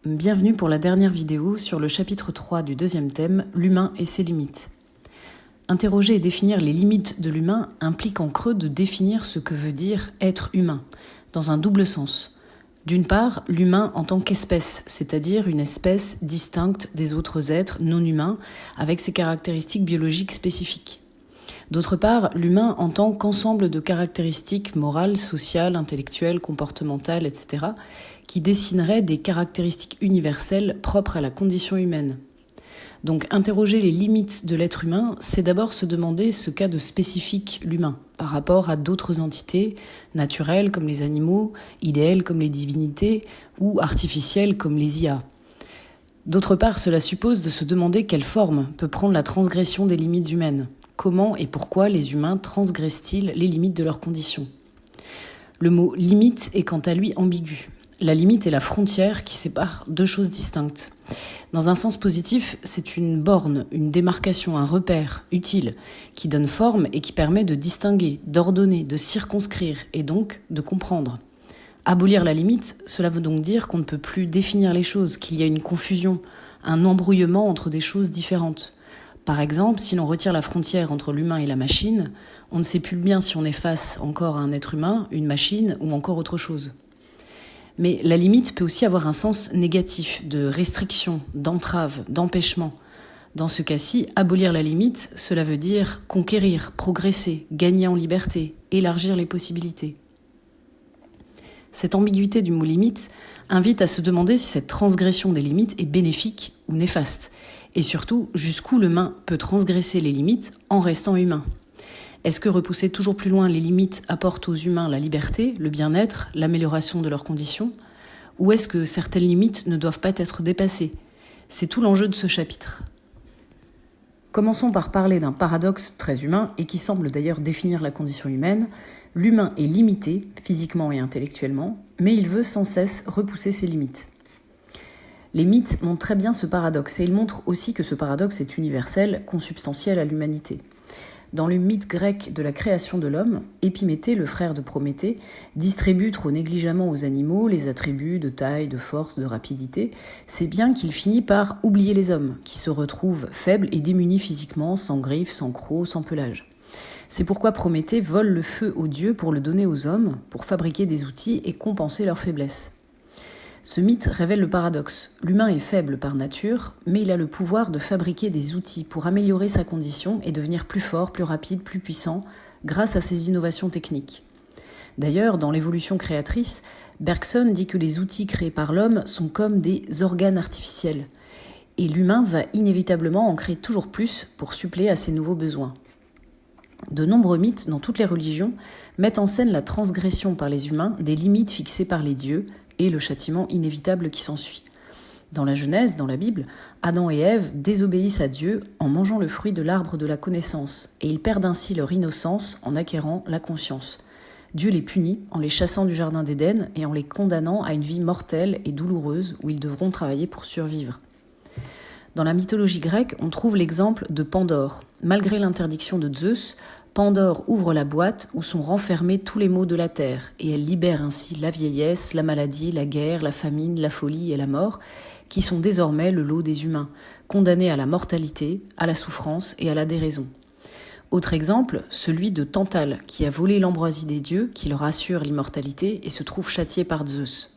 Bienvenue pour la dernière vidéo sur le chapitre 3 du deuxième thème, l'humain et ses limites. Interroger et définir les limites de l'humain implique en creux de définir ce que veut dire être humain, dans un double sens. D'une part, l'humain en tant qu'espèce, c'est-à-dire une espèce distincte des autres êtres non humains avec ses caractéristiques biologiques spécifiques. D'autre part, l'humain en tant qu'ensemble de caractéristiques morales, sociales, intellectuelles, comportementales, etc., qui dessineraient des caractéristiques universelles propres à la condition humaine. Donc, interroger les limites de l'être humain, c'est d'abord se demander ce qu'a de spécifique l'humain par rapport à d'autres entités naturelles comme les animaux, idéales comme les divinités ou artificielles comme les IA. D'autre part, cela suppose de se demander quelle forme peut prendre la transgression des limites humaines. Comment et pourquoi les humains transgressent-ils les limites de leurs conditions ? Le mot « limite » est quant à lui ambigu. La limite est la frontière qui sépare deux choses distinctes. Dans un sens positif, c'est une borne, une démarcation, un repère utile qui donne forme et qui permet de distinguer, d'ordonner, de circonscrire et donc de comprendre. Abolir la limite, cela veut donc dire qu'on ne peut plus définir les choses, qu'il y a une confusion, un embrouillement entre des choses différentes. Par exemple, si l'on retire la frontière entre l'humain et la machine, on ne sait plus bien si on est face encore à un être humain, une machine ou encore autre chose. Mais la limite peut aussi avoir un sens négatif, de restriction, d'entrave, d'empêchement. Dans ce cas-ci, abolir la limite, cela veut dire conquérir, progresser, gagner en liberté, élargir les possibilités. Cette ambiguïté du mot limite invite à se demander si cette transgression des limites est bénéfique ou néfaste. Et surtout, jusqu'où l'humain peut transgresser les limites en restant humain. Est-ce que repousser toujours plus loin les limites apporte aux humains la liberté, le bien-être, l'amélioration de leurs conditions ? Ou est-ce que certaines limites ne doivent pas être dépassées ? C'est tout l'enjeu de ce chapitre. Commençons par parler d'un paradoxe très humain et qui semble d'ailleurs définir la condition humaine. L'humain est limité, physiquement et intellectuellement, mais il veut sans cesse repousser ses limites. Les mythes montrent très bien ce paradoxe et ils montrent aussi que ce paradoxe est universel, consubstantiel à l'humanité. Dans le mythe grec de la création de l'homme, Épiméthée, le frère de Prométhée, distribue trop négligemment aux animaux les attributs de taille, de force, de rapidité, c'est bien qu'il finit par oublier les hommes, qui se retrouvent faibles et démunis physiquement, sans griffes, sans crocs, sans pelage. C'est pourquoi Prométhée vole le feu aux dieux pour le donner aux hommes, pour fabriquer des outils et compenser leur faiblesse. Ce mythe révèle le paradoxe. L'humain est faible par nature, mais il a le pouvoir de fabriquer des outils pour améliorer sa condition et devenir plus fort, plus rapide, plus puissant, grâce à ses innovations techniques. D'ailleurs, dans l'évolution créatrice, Bergson dit que les outils créés par l'homme sont comme des organes artificiels, et l'humain va inévitablement en créer toujours plus pour suppléer à ses nouveaux besoins. De nombreux mythes, dans toutes les religions, mettent en scène la transgression par les humains des limites fixées par les dieux, et le châtiment inévitable qui s'ensuit. Dans la Genèse, dans la Bible, Adam et Ève désobéissent à Dieu en mangeant le fruit de l'arbre de la connaissance, et ils perdent ainsi leur innocence en acquérant la conscience. Dieu les punit en les chassant du jardin d'Éden et en les condamnant à une vie mortelle et douloureuse où ils devront travailler pour survivre. Dans la mythologie grecque, on trouve l'exemple de Pandore. Malgré l'interdiction de Zeus, Pandore ouvre la boîte où sont renfermés tous les maux de la terre, et elle libère ainsi la vieillesse, la maladie, la guerre, la famine, la folie et la mort, qui sont désormais le lot des humains, condamnés à la mortalité, à la souffrance et à la déraison. Autre exemple, celui de Tantale, qui a volé l'ambroisie des dieux, qui leur assure l'immortalité et se trouve châtié par Zeus.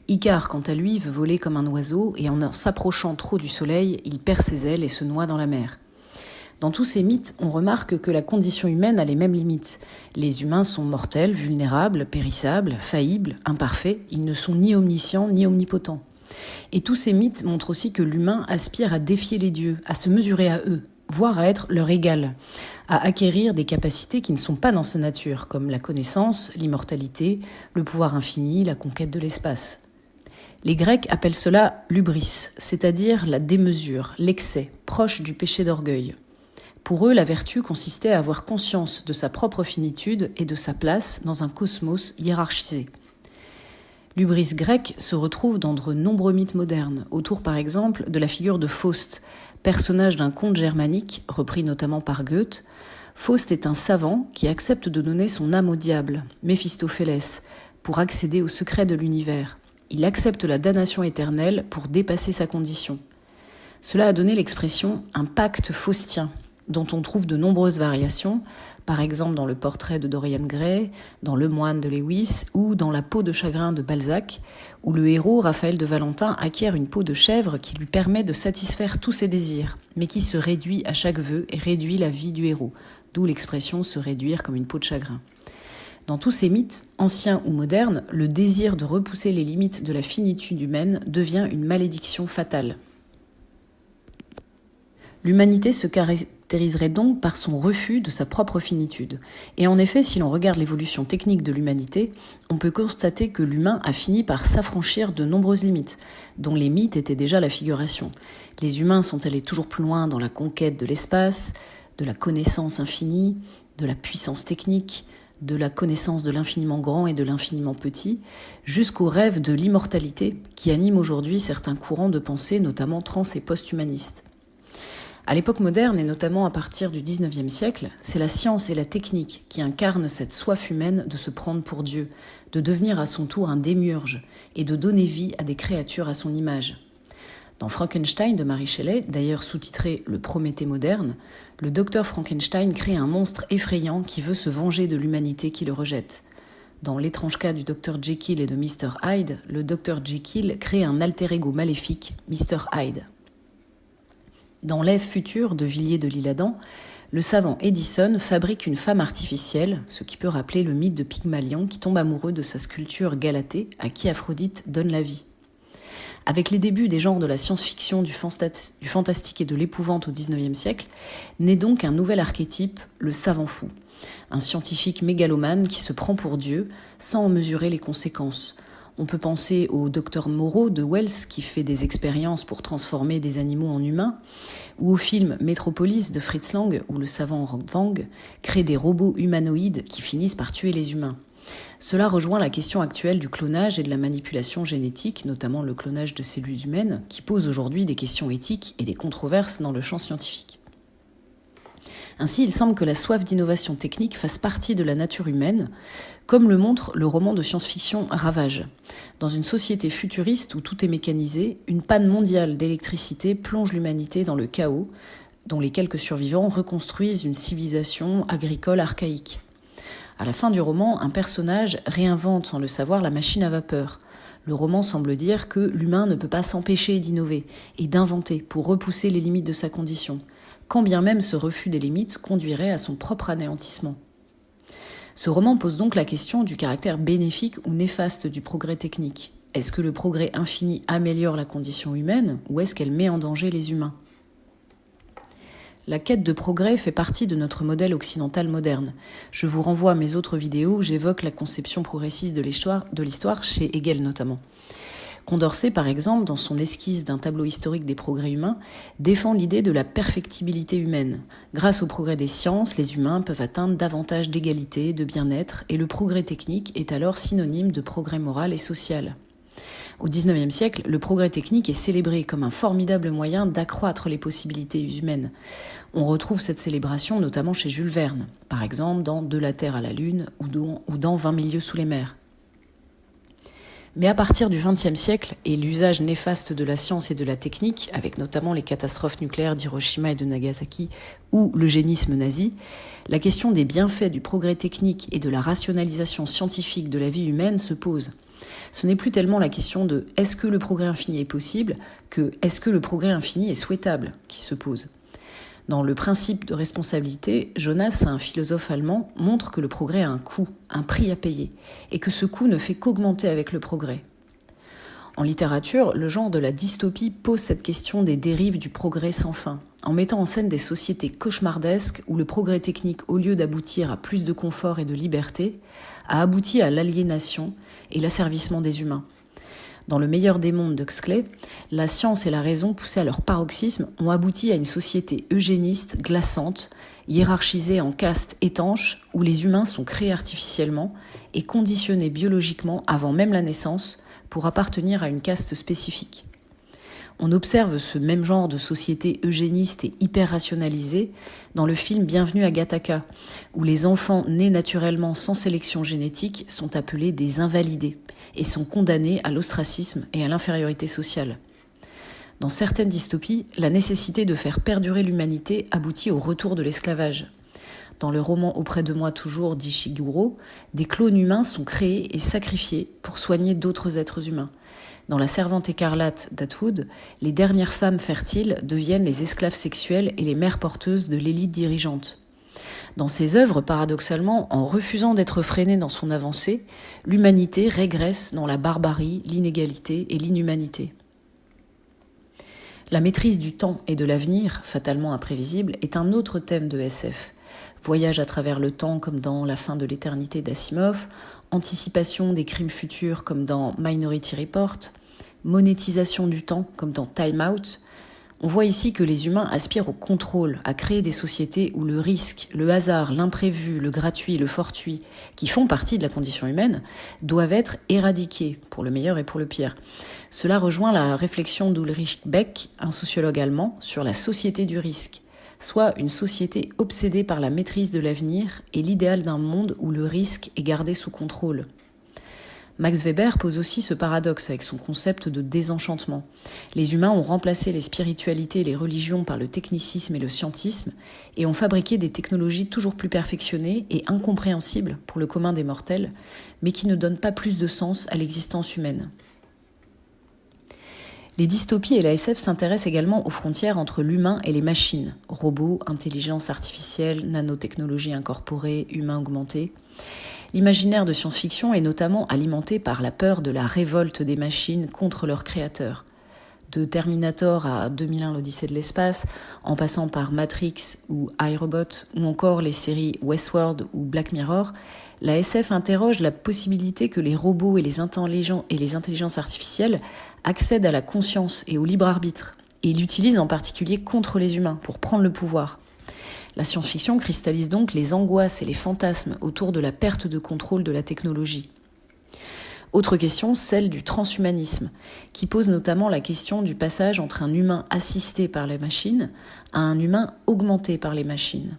Icare, quant à lui, veut voler comme un oiseau, et en s'approchant trop du soleil, il perd ses ailes et se noie dans la mer. Dans tous ces mythes, on remarque que la condition humaine a les mêmes limites. Les humains sont mortels, vulnérables, périssables, faillibles, imparfaits. Ils ne sont ni omniscients ni omnipotents. Et tous ces mythes montrent aussi que l'humain aspire à défier les dieux, à se mesurer à eux, voire à être leur égal, à acquérir des capacités qui ne sont pas dans sa nature, comme la connaissance, l'immortalité, le pouvoir infini, la conquête de l'espace. Les Grecs appellent cela l'hubris, c'est-à-dire la démesure, l'excès, proche du péché d'orgueil. Pour eux, la vertu consistait à avoir conscience de sa propre finitude et de sa place dans un cosmos hiérarchisé. L'hubris grecque se retrouve dans de nombreux mythes modernes, autour par exemple de la figure de Faust, personnage d'un conte germanique, repris notamment par Goethe. Faust est un savant qui accepte de donner son âme au diable, Méphistophélès, pour accéder aux secrets de l'univers. il accepte la damnation éternelle pour dépasser sa condition. Cela a donné l'expression « un pacte faustien », dont on trouve de nombreuses variations, par exemple dans le portrait de Dorian Gray, dans Le Moine de Lewis ou dans La peau de chagrin de Balzac, où le héros, Raphaël de Valentin, acquiert une peau de chèvre qui lui permet de satisfaire tous ses désirs, mais qui se réduit à chaque vœu et réduit la vie du héros, d'où l'expression « se réduire comme une peau de chagrin ». Dans tous ces mythes, anciens ou modernes, le désir de repousser les limites de la finitude humaine devient une malédiction fatale. L'humanité se caractériserait donc par son refus de sa propre finitude. Et en effet, si l'on regarde l'évolution technique de l'humanité, on peut constater que l'humain a fini par s'affranchir de nombreuses limites, dont les mythes étaient déjà la figuration. Les humains sont allés toujours plus loin dans la conquête de l'espace, de la connaissance infinie, de la puissance technique, de la connaissance de l'infiniment grand et de l'infiniment petit, jusqu'au rêve de l'immortalité qui anime aujourd'hui certains courants de pensée, notamment trans- et post-humanistes. À l'époque moderne, et notamment à partir du XIXe siècle, c'est la science et la technique qui incarnent cette soif humaine de se prendre pour Dieu, de devenir à son tour un démiurge et de donner vie à des créatures à son image. Dans Frankenstein de Mary Shelley, d'ailleurs sous-titré « Le Prométhée moderne », le docteur Frankenstein crée un monstre effrayant qui veut se venger de l'humanité qui le rejette. Dans L'étrange cas du docteur Jekyll et de Mr. Hyde, le docteur Jekyll crée un alter ego maléfique, Mr. Hyde. Dans L'Ève future de Villiers de l'Isle-Adam, le savant Edison fabrique une femme artificielle, ce qui peut rappeler le mythe de Pygmalion qui tombe amoureux de sa sculpture Galatée, à qui Aphrodite donne la vie. Avec les débuts des genres de la science-fiction, du fantastique et de l'épouvante au XIXe siècle, naît donc un nouvel archétype, le savant fou. Un scientifique mégalomane qui se prend pour Dieu sans en mesurer les conséquences. On peut penser au docteur Moreau de Wells qui fait des expériences pour transformer des animaux en humains, ou au film Metropolis de Fritz Lang où le savant Rogvang crée des robots humanoïdes qui finissent par tuer les humains. Cela rejoint la question actuelle du clonage et de la manipulation génétique, notamment le clonage de cellules humaines, qui pose aujourd'hui des questions éthiques et des controverses dans le champ scientifique. Ainsi, il semble que la soif d'innovation technique fasse partie de la nature humaine, comme le montre le roman de science-fiction Ravage. Dans une société futuriste où tout est mécanisé, une panne mondiale d'électricité plonge l'humanité dans le chaos, dont les quelques survivants reconstruisent une civilisation agricole archaïque. À la fin du roman, un personnage réinvente sans le savoir la machine à vapeur. Le roman semble dire que l'humain ne peut pas s'empêcher d'innover et d'inventer pour repousser les limites de sa condition, quand bien même ce refus des limites conduirait à son propre anéantissement. Ce roman pose donc la question du caractère bénéfique ou néfaste du progrès technique. Est-ce que le progrès infini améliore la condition humaine ou est-ce qu'elle met en danger les humains ? La quête de progrès fait partie de notre modèle occidental moderne. Je vous renvoie à mes autres vidéos où j'évoque la conception progressiste de l'histoire chez Hegel notamment. Condorcet, par exemple, dans son esquisse d'un tableau historique des progrès humains, défend l'idée de la perfectibilité humaine. Grâce au progrès des sciences, les humains peuvent atteindre davantage d'égalité, de bien-être, et le progrès technique est alors synonyme de progrès moral et social. Au XIXe siècle, le progrès technique est célébré comme un formidable moyen d'accroître les possibilités humaines. On retrouve cette célébration notamment chez Jules Verne, par exemple dans De la Terre à la Lune ou dans 20 000 lieues sous les mers. Mais à partir du XXe siècle et l'usage néfaste de la science et de la technique, avec notamment les catastrophes nucléaires d'Hiroshima et de Nagasaki ou l'eugénisme nazi, la question des bienfaits du progrès technique et de la rationalisation scientifique de la vie humaine se pose. Ce n'est plus tellement la question de « est-ce que le progrès infini est possible ?» que « est-ce que le progrès infini est souhaitable ?» qui se pose. Dans Le principe de responsabilité, Jonas, un philosophe allemand, montre que le progrès a un coût, un prix à payer, et que ce coût ne fait qu'augmenter avec le progrès. En littérature, le genre de la dystopie pose cette question des dérives du progrès sans fin, en mettant en scène des sociétés cauchemardesques où le progrès technique, au lieu d'aboutir à plus de confort et de liberté, a abouti à l'aliénation et l'asservissement des humains. Dans Le meilleur des mondes d'Huxley, la science et la raison, poussées à leur paroxysme, ont abouti à une société eugéniste, glaçante, hiérarchisée en castes étanches, où les humains sont créés artificiellement et conditionnés biologiquement avant même la naissance pour appartenir à une caste spécifique. On observe ce même genre de société eugéniste et hyper rationalisée dans le film Bienvenue à Gattaca, où les enfants nés naturellement sans sélection génétique sont appelés des invalidés et sont condamnés à l'ostracisme et à l'infériorité sociale. Dans certaines dystopies, la nécessité de faire perdurer l'humanité aboutit au retour de l'esclavage. Dans le roman Auprès de moi toujours d'Ishiguro, des clones humains sont créés et sacrifiés pour soigner d'autres êtres humains. Dans La Servante écarlate d'Atwood, les dernières femmes fertiles deviennent les esclaves sexuelles et les mères porteuses de l'élite dirigeante. Dans ces œuvres, paradoxalement, en refusant d'être freinée dans son avancée, l'humanité régresse dans la barbarie, l'inégalité et l'inhumanité. La maîtrise du temps et de l'avenir, fatalement imprévisible, est un autre thème de SF. Voyage à travers le temps comme dans La fin de l'éternité d'Asimov, anticipation des crimes futurs comme dans Minority Report, monétisation du temps comme dans Time Out. On voit ici que les humains aspirent au contrôle, à créer des sociétés où le risque, le hasard, l'imprévu, le gratuit, le fortuit, qui font partie de la condition humaine, doivent être éradiqués, pour le meilleur et pour le pire. Cela rejoint la réflexion d'Ulrich Beck, un sociologue allemand, sur la société du risque, soit une société obsédée par la maîtrise de l'avenir et l'idéal d'un monde où le risque est gardé sous contrôle. Max Weber pose aussi ce paradoxe avec son concept de désenchantement. Les humains ont remplacé les spiritualités et les religions par le technicisme et le scientisme et ont fabriqué des technologies toujours plus perfectionnées et incompréhensibles pour le commun des mortels, mais qui ne donnent pas plus de sens à l'existence humaine. Les dystopies et la SF s'intéressent également aux frontières entre l'humain et les machines, robots, intelligence artificielle, nanotechnologie incorporée, humains augmentés. L'imaginaire de science-fiction est notamment alimenté par la peur de la révolte des machines contre leurs créateurs. De Terminator à 2001 l'Odyssée de l'espace, en passant par Matrix ou iRobot, ou encore les séries Westworld ou Black Mirror, la SF interroge la possibilité que les robots et les intelligences artificielles accèdent à la conscience et au libre arbitre, et l'utilisent en particulier contre les humains pour prendre le pouvoir. La science-fiction cristallise donc les angoisses et les fantasmes autour de la perte de contrôle de la technologie. Autre question, celle du transhumanisme, qui pose notamment la question du passage entre un humain assisté par les machines à un humain augmenté par les machines.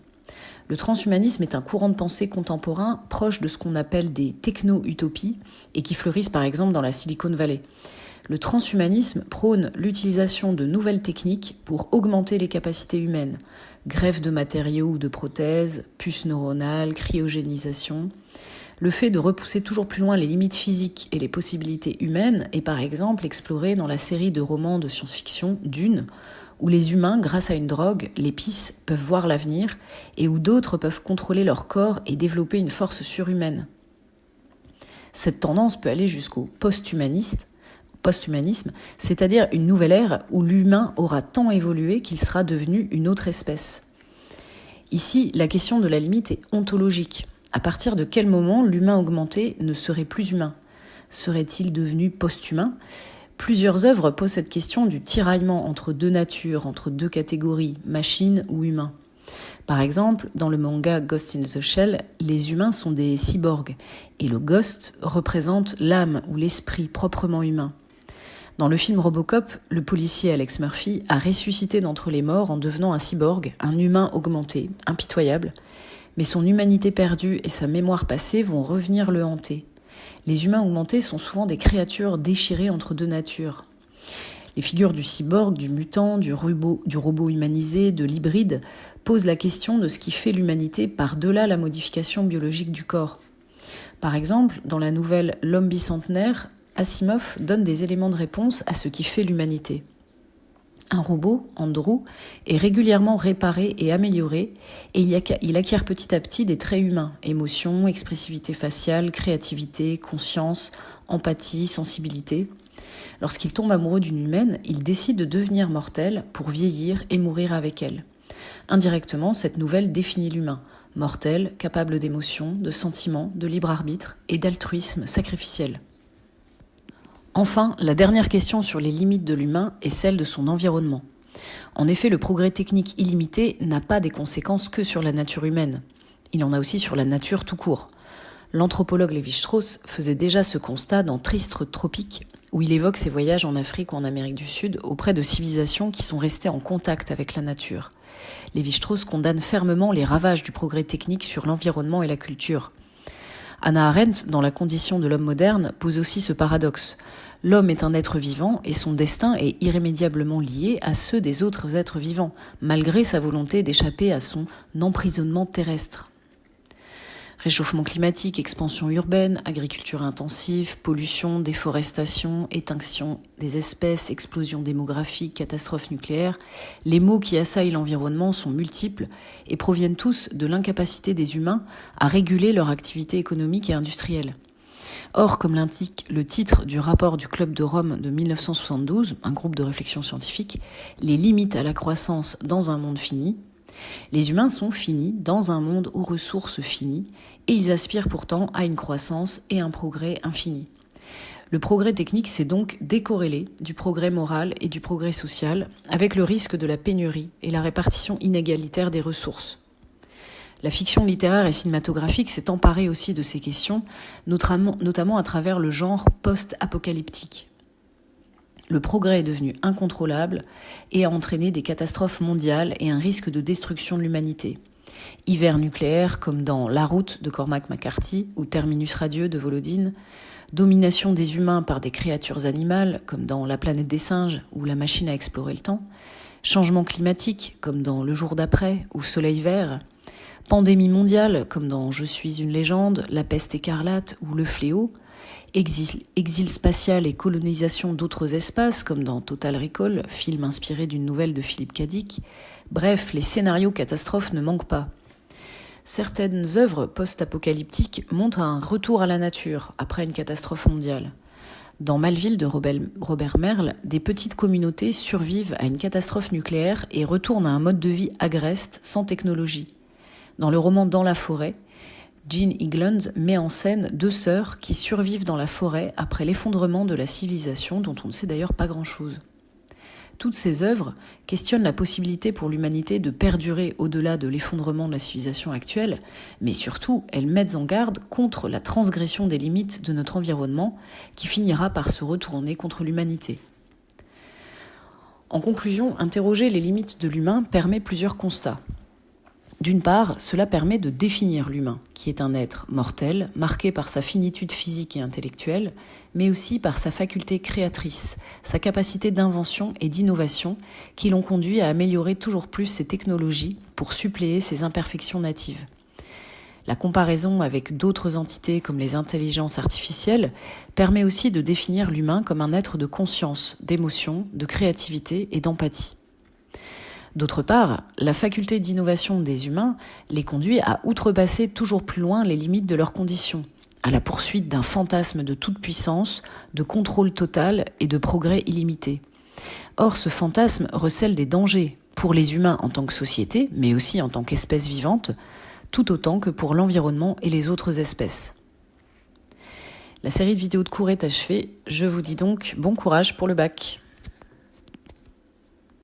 Le transhumanisme est un courant de pensée contemporain proche de ce qu'on appelle des techno-utopies et qui fleurissent par exemple dans la Silicon Valley. Le transhumanisme prône l'utilisation de nouvelles techniques pour augmenter les capacités humaines, greffe de matériaux ou de prothèses, puces neuronales, cryogénisation. Le fait de repousser toujours plus loin les limites physiques et les possibilités humaines est par exemple exploré dans la série de romans de science-fiction Dune, où les humains, grâce à une drogue, l'épice, peuvent voir l'avenir et où d'autres peuvent contrôler leur corps et développer une force surhumaine. Cette tendance peut aller jusqu'au posthumanisme, c'est-à-dire une nouvelle ère où l'humain aura tant évolué qu'il sera devenu une autre espèce. Ici, la question de la limite est ontologique. À partir de quel moment l'humain augmenté ne serait plus humain ? Serait-il devenu post-humain ? Plusieurs œuvres posent cette question du tiraillement entre deux natures, entre deux catégories, machine ou humain. Par exemple, dans le manga Ghost in the Shell, les humains sont des cyborgs et le ghost représente l'âme ou l'esprit proprement humain. Dans le film Robocop, le policier Alex Murphy a ressuscité d'entre les morts en devenant un cyborg, un humain augmenté, impitoyable, mais son humanité perdue et sa mémoire passée vont revenir le hanter. Les humains augmentés sont souvent des créatures déchirées entre deux natures. Les figures du cyborg, du mutant, du robot humanisé, de l'hybride posent la question de ce qui fait l'humanité par-delà la modification biologique du corps. Par exemple, dans la nouvelle L'homme bicentenaire, Asimov donne des éléments de réponse à ce qui fait l'humanité. Un robot, Andrew, est régulièrement réparé et amélioré et il acquiert petit à petit des traits humains, émotions, expressivité faciale, créativité, conscience, empathie, sensibilité. Lorsqu'il tombe amoureux d'une humaine, il décide de devenir mortel pour vieillir et mourir avec elle. Indirectement, cette nouvelle définit l'humain, mortel, capable d'émotions, de sentiments, de libre arbitre et d'altruisme sacrificiel. Enfin, la dernière question sur les limites de l'humain est celle de son environnement. En effet, le progrès technique illimité n'a pas des conséquences que sur la nature humaine. Il en a aussi sur la nature tout court. L'anthropologue Lévi-Strauss faisait déjà ce constat dans Tristes tropiques, où il évoque ses voyages en Afrique ou en Amérique du Sud auprès de civilisations qui sont restées en contact avec la nature. Lévi-Strauss condamne fermement les ravages du progrès technique sur l'environnement et la culture. Hannah Arendt, dans La condition de l'homme moderne, pose aussi ce paradoxe. L'homme est un être vivant et son destin est irrémédiablement lié à ceux des autres êtres vivants, malgré sa volonté d'échapper à son emprisonnement terrestre. Réchauffement climatique, expansion urbaine, agriculture intensive, pollution, déforestation, extinction des espèces, explosion démographique, catastrophe nucléaire, les maux qui assaillent l'environnement sont multiples et proviennent tous de l'incapacité des humains à réguler leur activité économique et industrielle. Or, comme l'indique le titre du rapport du Club de Rome de 1972, un groupe de réflexion scientifique, les limites à la croissance dans un monde fini, les humains sont finis dans un monde aux ressources finies et ils aspirent pourtant à une croissance et un progrès infini. Le progrès technique s'est donc décorrélé du progrès moral et du progrès social avec le risque de la pénurie et la répartition inégalitaire des ressources. La fiction littéraire et cinématographique s'est emparée aussi de ces questions, notamment à travers le genre post-apocalyptique. Le progrès est devenu incontrôlable et a entraîné des catastrophes mondiales et un risque de destruction de l'humanité. Hiver nucléaire, comme dans La Route de Cormac McCarthy ou Terminus radieux de Volodine, domination des humains par des créatures animales, comme dans La planète des singes ou La machine à explorer le temps, changement climatique, comme dans Le jour d'après ou Soleil vert, pandémie mondiale, comme dans Je suis une légende, La peste écarlate ou Le fléau, exil spatial et colonisation d'autres espaces, comme dans Total Recall, film inspiré d'une nouvelle de Philippe Cadic. Bref, les scénarios catastrophes ne manquent pas. Certaines œuvres post-apocalyptiques montrent un retour à la nature après une catastrophe mondiale. Dans Malville de Robert Merle, des petites communautés survivent à une catastrophe nucléaire et retournent à un mode de vie agreste, sans technologie. Dans le roman Dans la forêt, Jean Eagland met en scène deux sœurs qui survivent dans la forêt après l'effondrement de la civilisation dont on ne sait d'ailleurs pas grand-chose. Toutes ces œuvres questionnent la possibilité pour l'humanité de perdurer au-delà de l'effondrement de la civilisation actuelle, mais surtout elles mettent en garde contre la transgression des limites de notre environnement qui finira par se retourner contre l'humanité. En conclusion, interroger les limites de l'humain permet plusieurs constats. D'une part, cela permet de définir l'humain, qui est un être mortel, marqué par sa finitude physique et intellectuelle, mais aussi par sa faculté créatrice, sa capacité d'invention et d'innovation, qui l'ont conduit à améliorer toujours plus ses technologies pour suppléer ses imperfections natives. La comparaison avec d'autres entités comme les intelligences artificielles permet aussi de définir l'humain comme un être de conscience, d'émotion, de créativité et d'empathie. D'autre part, la faculté d'innovation des humains les conduit à outrepasser toujours plus loin les limites de leurs conditions, à la poursuite d'un fantasme de toute puissance, de contrôle total et de progrès illimité. Or, ce fantasme recèle des dangers pour les humains en tant que société, mais aussi en tant qu'espèce vivante, tout autant que pour l'environnement et les autres espèces. La série de vidéos de cours est achevée, je vous dis donc bon courage pour le bac.